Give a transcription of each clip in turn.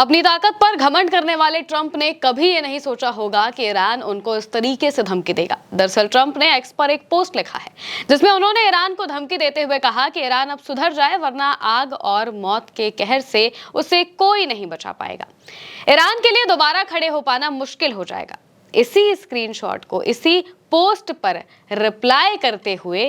अपनी ताकत पर घमंड करने वाले ट्रंप ने कभी ये नहीं सोचा होगा कि ईरान उनको इस तरीके से धमकी देगा। दरअसल ट्रंप ने एक्स पर एक पोस्ट लिखा है जिसमें उन्होंने ईरान को धमकी देते हुए कहा कि ईरान अब सुधर जाए वरना आग और मौत के कहर से उसे कोई नहीं बचा पाएगा। ईरान के लिए दोबारा खड़े हो पाना मुश्किल हो जाएगा। इसी स्क्रीनशॉट को इसी पोस्ट पर रिप्लाई करते हुए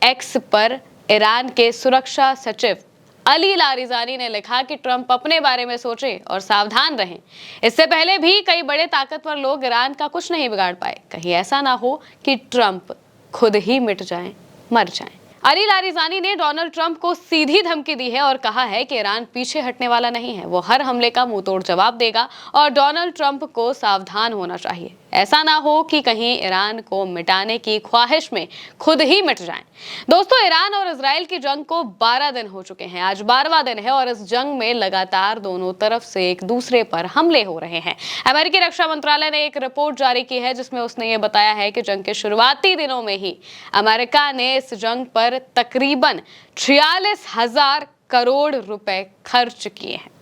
एक्स पर ईरान के सुरक्षा सचिव अली लारिजानी ने लिखा कि ट्रंप अपने बारे में सोचें और सावधान रहें। इससे पहले भी कई बड़े ताकतवर लोग ईरान का कुछ नहीं बिगाड़ पाए। कहीं ऐसा ना हो कि ट्रंप खुद ही मिट जाएं, मर जाएं। अली लारिजानी ने डोनाल्ड ट्रंप को सीधी धमकी दी है और कहा है कि ईरान पीछे हटने वाला नहीं है। वो हर हमले का मुंहतोड़ जवाब देगा और डोनाल्ड ट्रंप को सावधान होना चाहिए। ऐसा ना हो कि कहीं ईरान को मिटाने की ख्वाहिश में खुद ही मिट जाएं। दोस्तों, ईरान और इजराइल की जंग को 12 दिन हो चुके हैं। आज 12वां दिन है और इस जंग में लगातार दोनों तरफ से एक दूसरे पर हमले हो रहे हैं। अमेरिकी रक्षा मंत्रालय ने एक रिपोर्ट जारी की है जिसमें उसने ये बताया है कि जंग के शुरुआती दिनों में ही अमेरिका ने इस जंग पर तकरीबन 46,000 करोड़ रुपए खर्च किए हैं।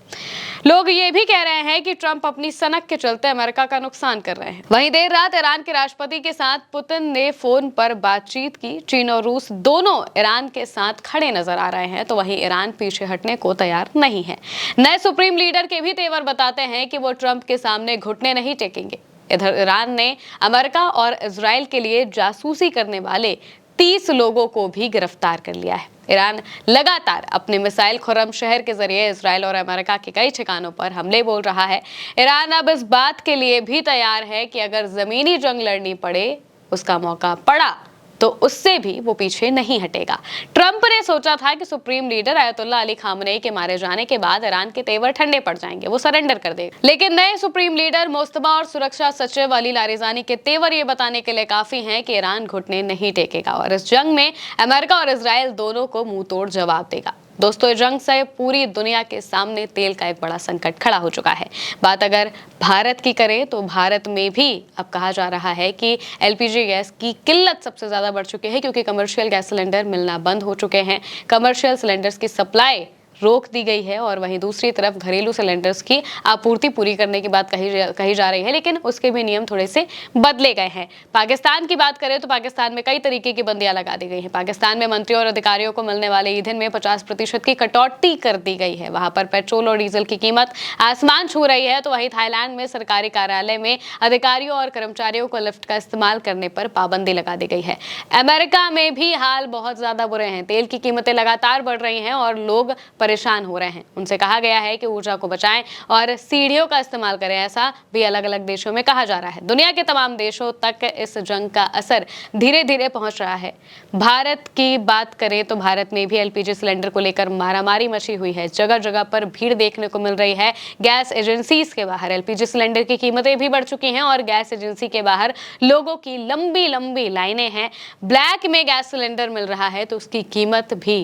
लोग ये भी कह रहे हैं कि ट्रंप अपनी सनक के चलते अमेरिका का नुकसान कर रहे हैं। वहीं देर रात ईरान के राष्ट्रपति के साथ पुतिन ने फोन पर बातचीत की। चीन और रूस दोनों ईरान के साथ खड़े नजर आ रहे हैं, तो वहीं ईरान पीछे हटने को तैयार नहीं है। नए सुप्रीम लीडर के भी तेवर बताते हैं कि वो ट्रंप के सामने घुटने नहीं टेकेंगे। इधर ईरान ने अमेरिका और इजराइल के लिए जासूसी करने वाले 30 लोगों को भी गिरफ्तार कर लिया है। ईरान लगातार अपने मिसाइल खुर्रम शहर के जरिए इजराइल और अमेरिका के कई ठिकानों पर हमले बोल रहा है। ईरान अब इस बात के लिए भी तैयार है कि अगर जमीनी जंग लड़नी पड़े, उसका मौका पड़ा तो उससे भी वो पीछे नहीं हटेगा। ट्रंप ने सोचा था कि सुप्रीम लीडर अयतुल्ला अली खामनेई के मारे जाने के बाद ईरान के तेवर ठंडे पड़ जाएंगे, वो सरेंडर कर देगा। लेकिन नए सुप्रीम लीडर मोस्तबा और सुरक्षा सचिव अली लारिजानी के तेवर ये बताने के लिए काफी हैं कि ईरान घुटने नहीं टेकेगा और इस जंग में अमेरिका और इजराइल दोनों को मुंह तोड़ जवाब देगा। दोस्तों, इस जंग से पूरी दुनिया के सामने तेल का एक बड़ा संकट खड़ा हो चुका है। बात अगर भारत की करें तो भारत में भी अब कहा जा रहा है कि एलपीजी गैस की किल्लत सबसे ज्यादा बढ़ चुकी है क्योंकि कमर्शियल गैस सिलेंडर मिलना बंद हो चुके हैं। कमर्शियल सिलेंडर्स की सप्लाई रोक दी गई है और वहीं दूसरी तरफ घरेलू सिलेंडर्स की आपूर्ति पूरी करने की बात कही जा रही है, लेकिन उसके भी नियम थोड़े से बदले गए हैं। पाकिस्तान की बात करें तो पाकिस्तान में कई तरीके की बंदियां लगा दी गई हैं। पाकिस्तान में मंत्रियों और अधिकारियों को मिलने वाले ईंधन में 50% की कटौती कर दी गई है। वहां पर पेट्रोल और डीजल की कीमत आसमान छू रही है। तो वहीं थाईलैंड में सरकारी कार्यालय में अधिकारियों और कर्मचारियों को लिफ्ट का इस्तेमाल करने पर पाबंदी लगा दी गई है। अमेरिका में भी हाल बहुत ज्यादा बुरे हैं। तेल की कीमतें लगातार बढ़ रही हैं और लोग परेशान हो रहे हैं। उनसे कहा गया है कि ऊर्जा को बचाएं और सीढ़ियों का इस्तेमाल करें, ऐसा भी अलग अलग देशों में कहा जा रहा है। दुनिया के तमाम देशों तक इस जंग का असर धीरे धीरे पहुंच रहा है। भारत की बात करें तो भारत में भी एलपीजी सिलेंडर को लेकर मारामारी मची हुई है। जगह जगह पर भीड़ देखने को मिल रही है। गैस एजेंसीज के बाहर एलपीजी सिलेंडर की कीमतें भी बढ़ चुकी हैं और गैस एजेंसी के बाहर लोगों की लंबी लंबी लाइनें हैं। ब्लैक में गैस सिलेंडर मिल रहा है तो उसकी कीमत भी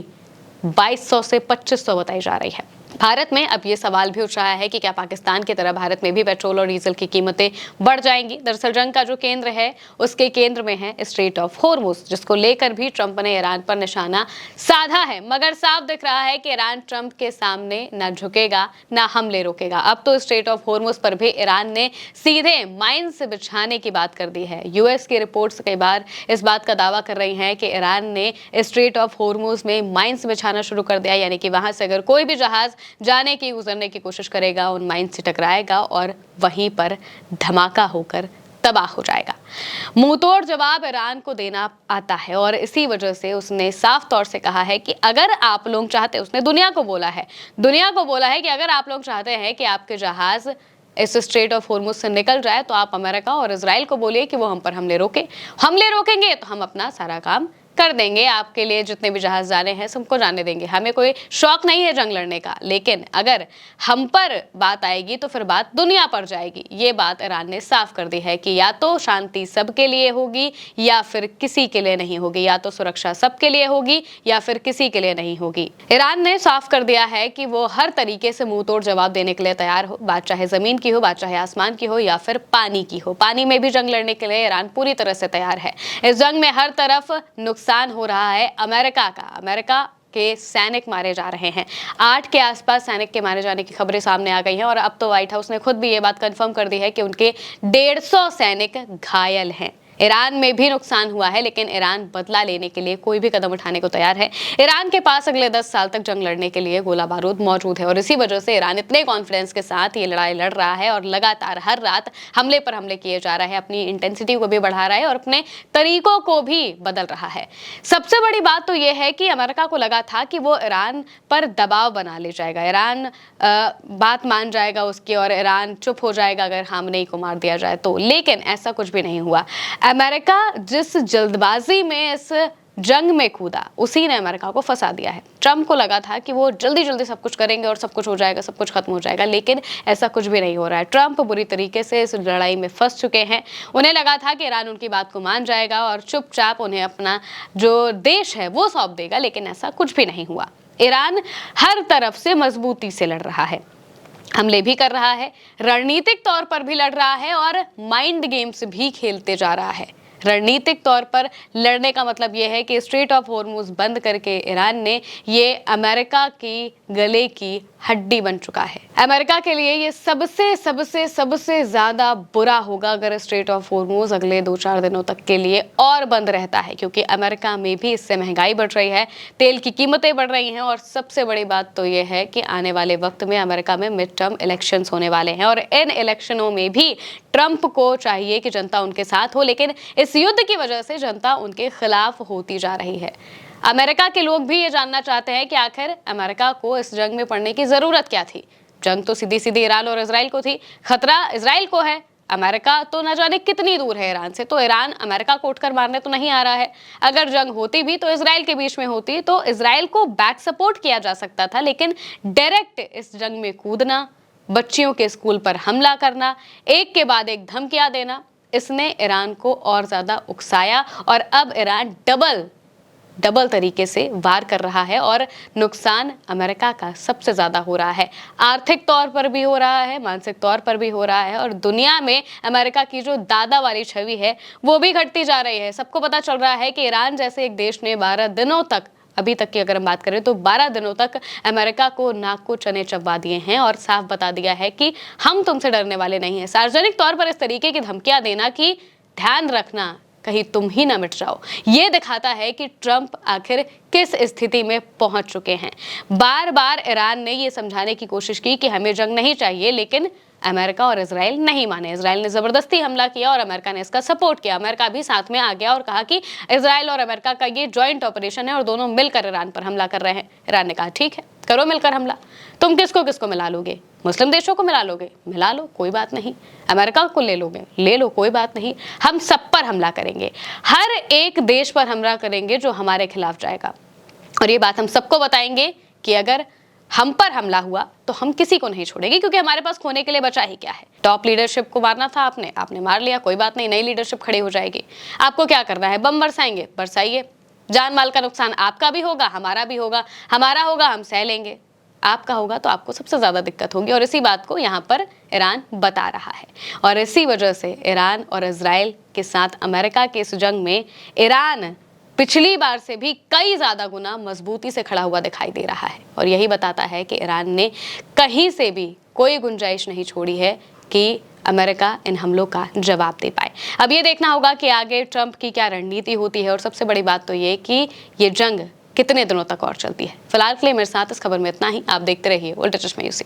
2200 से 2500 बताई जा रही है। भारत में अब ये सवाल भी उठ रहा है कि क्या पाकिस्तान की तरह भारत में भी पेट्रोल और डीजल की कीमतें बढ़ जाएंगी। दरअसल जंग का जो केंद्र है उसके केंद्र में है स्ट्रेट ऑफ हॉर्मुज, जिसको लेकर भी ट्रंप ने ईरान पर निशाना साधा है। मगर साफ दिख रहा है कि ईरान ट्रंप के सामने न झुकेगा न हमले रोकेगा। अब तो स्ट्रेट ऑफ हॉर्मुज पर भी ईरान ने सीधे माइंस बिछाने की बात कर दी है। यूएस की रिपोर्ट्स कई बार इस बात का दावा कर रही हैं कि ईरान ने स्ट्रेट ऑफ हॉर्मुज में माइंस बिछाना शुरू कर दिया, यानी कि वहां से अगर कोई भी जहाज जाने की गुजरने की कोशिश करेगा उन माइन से टकराएगा और वहीं पर धमाका होकर तबाह हो जाएगा। मुंहतोड़ जवाब ईरान को देना आता है और इसी वजह से उसने साफ तौर से कहा है कि अगर आप लोग चाहते हैं, उसने दुनिया को बोला है कि अगर आप लोग चाहते हैं कि आपके जहाज इस स्ट्रेट ऑफ हॉर्मुज से निकल जाए तो आप अमेरिका और इजराइल को बोलिए कि वो हम पर हमले रोकेंगे तो हम अपना सारा काम कर देंगे। आपके लिए जितने भी जहाज जाने हैं सबको जाने देंगे। हमें कोई शौक नहीं है जंग लड़ने का, लेकिन अगर हम पर बात आएगी तो फिर बात दुनिया पर जाएगी। ये बात ईरान ने साफ कर दी है कि या तो शांति सबके लिए होगी या फिर किसी के लिए नहीं होगी, या तो सुरक्षा सबके लिए होगी या फिर किसी के लिए नहीं होगी। ईरान ने साफ कर दिया है कि वो हर तरीके से मुंह तोड़ जवाब देने के लिए तैयार हो, बात चाहे जमीन की हो, बात चाहे आसमान की हो या फिर पानी की हो। पानी में भी जंग लड़ने के लिए ईरान पूरी तरह से तैयार है। इस जंग में हर तरफ नुकसान हो रहा है अमेरिका का। अमेरिका के सैनिक मारे जा रहे हैं। 8 के आसपास सैनिक के मारे जाने की खबरें सामने आ गई हैं और अब तो व्हाइट हाउस ने खुद भी ये बात कंफर्म कर दी है कि उनके 150 सैनिक घायल हैं। ईरान में भी नुकसान हुआ है, लेकिन ईरान बदला लेने के लिए कोई भी कदम उठाने को तैयार है। ईरान के पास अगले 10 साल तक जंग लड़ने के लिए गोला बारूद मौजूद है और इसी वजह से ईरान इतने कॉन्फिडेंस के साथ ये लड़ाई लड़ रहा है और लगातार हर रात हमले पर हमले किए जा रहा है, अपनी इंटेंसिटी को भी बढ़ा रहा है और अपने तरीकों को भी बदल रहा है। सबसे बड़ी बात तो यह है कि अमेरिका को लगा था कि वो ईरान पर दबाव बना ले जाएगा, ईरान बात मान जाएगा उसकी और ईरान चुप हो जाएगा अगर खामनेई को मार दिया जाए तो, लेकिन ऐसा कुछ भी नहीं हुआ। अमेरिका जिस जल्दबाजी में इस जंग में कूदा, उसी ने अमेरिका को फंसा दिया है। ट्रंप को लगा था कि वो जल्दी जल्दी सब कुछ करेंगे और सब कुछ हो जाएगा, सब कुछ खत्म हो जाएगा, लेकिन ऐसा कुछ भी नहीं हो रहा है। ट्रंप बुरी तरीके से इस लड़ाई में फंस चुके हैं। उन्हें लगा था कि ईरान उनकी बात को मान जाएगा और चुपचाप उन्हें अपना जो देश है वो सौंप देगा, लेकिन ऐसा कुछ भी नहीं हुआ। ईरान हर तरफ से मजबूती से लड़ रहा है, हमले भी कर रहा है, रणनीतिक तौर पर भी लड़ रहा है और माइंड गेम्स भी खेलते जा रहा है। रणनीतिक तौर पर लड़ने का मतलब यह है कि स्ट्रेट ऑफ हॉर्मुज बंद करके ईरान ने ये अमेरिका की गले की हड्डी बन चुका है। अमेरिका के लिए ये सबसे सबसे सबसे ज्यादा बुरा होगा अगर स्ट्रेट ऑफ हॉर्मुज अगले 2-4 दिनों तक के लिए और बंद रहता है, क्योंकि अमेरिका में भी इससे महंगाई बढ़ रही है, तेल की कीमतें बढ़ रही हैं और सबसे बड़ी बात तो ये है कि आने वाले वक्त में अमेरिका में मिड टर्म इलेक्शंस होने वाले हैं और इन इलेक्शनों में भी ट्रंप को चाहिए कि जनता उनके साथ हो, लेकिन इस युद्ध की वजह से जनता उनके खिलाफ होती जा रही है। अमेरिका के लोग भी ये जानना चाहते हैं कि आखिर अमेरिका को इस जंग में पड़ने की जरूरत क्या थी। जंग तो सीधी सीधी ईरान और इजराइल को थी, खतरा इजराइल को है, अमेरिका तो न जाने कितनी दूर है ईरान से, तो ईरान अमेरिका को उठकर मारने तो नहीं आ रहा है। अगर जंग होती भी तो इजराइल के बीच में होती, तो इजराइल को बैक सपोर्ट किया जा सकता था, लेकिन डायरेक्ट इस जंग में कूदना, बच्चियों के स्कूल पर हमला करना, एक के बाद एक धमकियां देना, इसने ईरान को और ज्यादा उकसाया और अब ईरान डबल तरीके से वार कर रहा है और नुकसान अमेरिका का सबसे ज्यादा हो रहा है। आर्थिक तौर पर भी हो रहा है, मानसिक तौर पर भी हो रहा है और दुनिया में अमेरिका की जो दादा वाली छवि है वो भी घटती जा रही है। सबको पता चल रहा है कि ईरान जैसे एक देश ने 12 दिनों तक, अभी तक की अगर हम बात करें तो 12 दिनों तक अमेरिका को नाक को चने चबा दिए हैं और साफ बता दिया है कि हम तुमसे डरने वाले नहीं हैं। सार्वजनिक तौर पर इस तरीके की धमकियां देना कि ध्यान रखना कहीं तुम ही ना मिट जाओ, ये दिखाता है कि ट्रंप आखिर किस स्थिति में पहुंच चुके हैं। बार बार ईरान ने ये समझाने की कोशिश की कि हमें जंग नहीं चाहिए, लेकिन अमेरिका और इजराइल नहीं माने। इजराइल ने जबरदस्ती हमला किया और अमेरिका ने इसका सपोर्ट किया। अमेरिका भी साथ में आ गया और कहा कि इजराइल और अमेरिका का ये जॉइंट ऑपरेशन है और दोनों मिलकर ईरान पर हमला कर रहे हैं। ईरान ने कहा ठीक है, करो मिलकर हमला। तुम किसको किसको मिला लोगे? मुस्लिम देशों को मिला लोगे, मिला लो, कोई बात नहीं। अमेरिका को ले लोगे, ले लो, कोई बात नहीं। हम सब पर हमला करेंगे, हर एक देश पर हमला करेंगे जो हमारे खिलाफ जाएगा। और ये बात हम सबको बताएंगे कि अगर हम पर हमला हुआ तो हम किसी को नहीं छोड़ेंगे, क्योंकि हमारे पास खोने के लिए बचा ही क्या है। टॉप लीडरशिप को मारना था आपने मार लिया, कोई बात नहीं, नई लीडरशिप खड़ी हो जाएगी। आपको क्या करना है? बम बरसाएंगे, बरसाइए। जान माल का नुकसान आपका भी होगा, हमारा भी होगा। हमारा होगा हम सह लेंगे, आपका होगा तो आपको सबसे ज्यादा दिक्कत होगी। और इसी बात को यहाँ पर ईरान बता रहा है और इसी वजह से ईरान और इजराइल के साथ अमेरिका के इस जंग में ईरान पिछली बार से भी कई ज्यादा गुना मजबूती से खड़ा हुआ दिखाई दे रहा है और यही बताता है कि ईरान ने कहीं से भी कोई गुंजाइश नहीं छोड़ी है कि अमेरिका इन हमलों का जवाब दे पाए। अब ये देखना होगा कि आगे ट्रंप की क्या रणनीति होती है और सबसे बड़ी बात तो ये कि ये जंग कितने दिनों तक और चलती है। फिलहाल के लिए मेरे साथ इस खबर में इतना ही। आप देखते रहिए वर्ल्ड टच में यूसी।